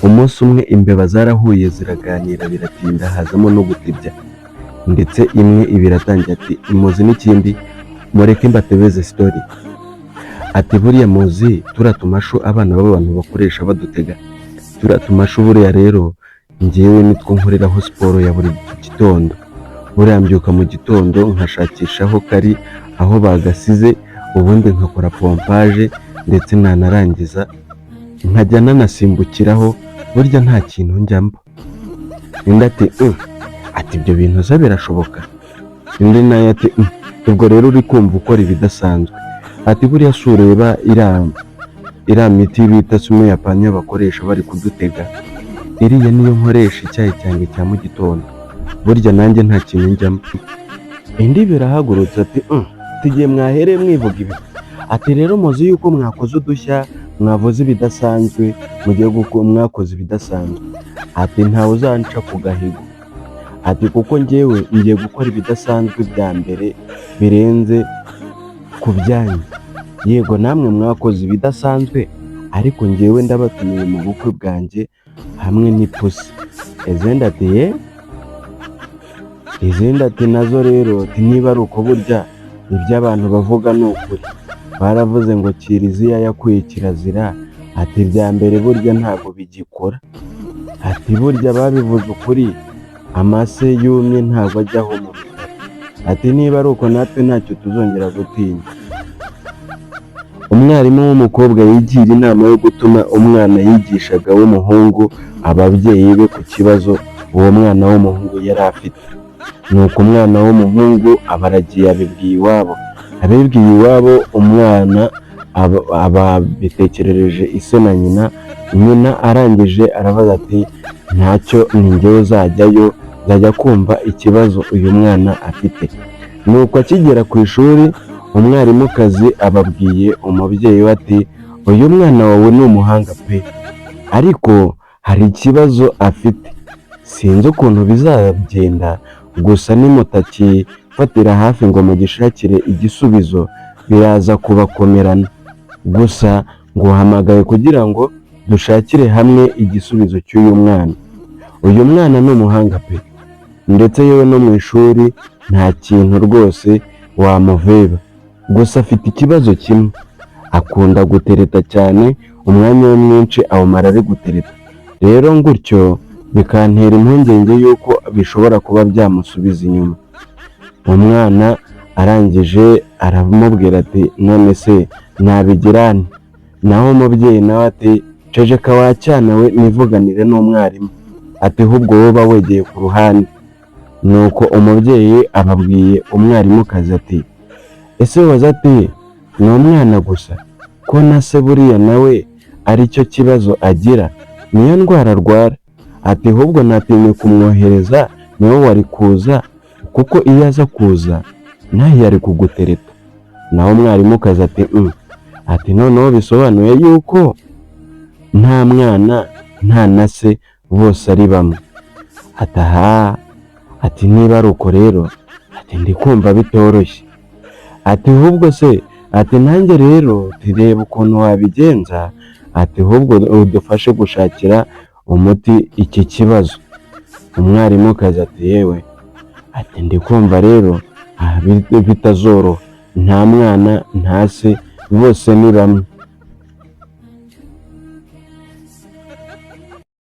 Umunsi umwe imbeba zarahuye ziraganira biratinda hazamo no gutebya, ndetse imwe iba iratangira ati muzi n'ikindi mureke mbatebeze story, ati buriya muzi turiya tumashu abana b'abantu bakoresha badutega, turiya tumashu buriya rero njyewe nitwo nkoreraho siporo ya buri gitondo, buriya mbyuka mu gitondo nkashakisha aho kari aho bagasize, ubundi nkakora pompaje ndetse nanarangiza nkajya nanasimbukiraho, burya nta kintu njyamo. Undi ati ibyo bintu za birashoboka? Undi nayo ati ubwo rero uri kumva ukora ibidasanzwe, ati buriya si ureba iriya miti bita sumu yapanya bakoresha bari kudutega, iriya niyo nkoresha icyayi cyanjye cya mu gitondo, burya nanjye nta kintu njyamo. Indi birahagurutse ati tugiye mwahereye mwivuga ibi, ati rero muzi yuko mwakoze udushya, mwavuze ibidasanzwe, mugiye mwakoze ibidasanzwe, ati ntawe uzanca ku gahigo, ati kuko njyewe ngiye gukora ibidasanzwe bya mbere birenze ku byanyu, yego namwe mwakoze ibidasanzwe ariko njyewe ndabatumiye mu bukwe bwanjye hamwe n'ipusi. Izindi ati nazo rero niba ari uko burya ibyo abantu bavuga ni ukuri, baravuze ngo kiliziya yakuye kirazira, ati ibya mbere burya ntabwo bigikora, ati burya babivuze ukuri, amase yumye ntabwo ajyaho mu bitaro, ati niba ari uko natwe ntacyo tuzongera gutinya. Umwarimu w'umukobwa yigira inama yo gutuma umwana yigishaga w'umuhungu ababyeyi be ku kibazo uwo mwana w'umuhungu yari afite, nuko umwana w'umuhungu aba aragiye abibwiye iwabo, umwana abitekerereje ise na nyina, nyina arangije arabaza ati ntacyo ni njyewe uzajyayo, nzajya kumva ikibazo uyu mwana afite. Nuko akigera ku ishuri umwarimukazi ababwiye umubyeyi we ati uyu mwana wawe ni umuhanga pe, ariko hari ikibazo afite, sinzi ukuntu bizagenda, gusa nimutakifatira hafi ngo mugishakire igisubizo biraza kubakomerana, gusa nguhamagaye kugira ngo dushakire hamwe igisubizo cy'uyu mwana. Uyu mwana ni umuhanga pe, ndetse yewe no mu ishuri nta kintu rwose wamuveba, gusa afite ikibazo kimwe, akunda gutereta cyane, umwanya we mwinshi awumara ari gutereta, rero gutyo bikantera impungenge yuko bishobora kuba byamusubiza inyuma. Umwana arangije aramubwira ati none se nabigirane? Naho umubyeyi nawe ati ceceka wa cyana we nivuganire n'umwarimu, ati ahubwo wowe wegeye ku ruhande. Nuko umubyeyi ababwiye umwarimukazi ati ese waza ati ni umwana gusa ko na se buriya nawe aricyo kibazo agira, niyo ndwara arwara, ati ahubwo natinye kumwohereza niwe wari kuza, kuko iyo aza kuza nawe yari kugutereta. Naho umwarimukazi ati noneho bisobanuye yuko nta mwana nta na se bose ari bamwe. Ati niba ari uko rero, ati ndi kumva bitoroshye, ati ahubwo se, ati nanjye rero turebe ukuntu wabigenza, ati ahubwo udufashe gushakira umuti iki kibazo. Umwarimukazi ati yewe, ati ndi kumva rero bitazoroha, nta mwana nta se bose ni bamwe.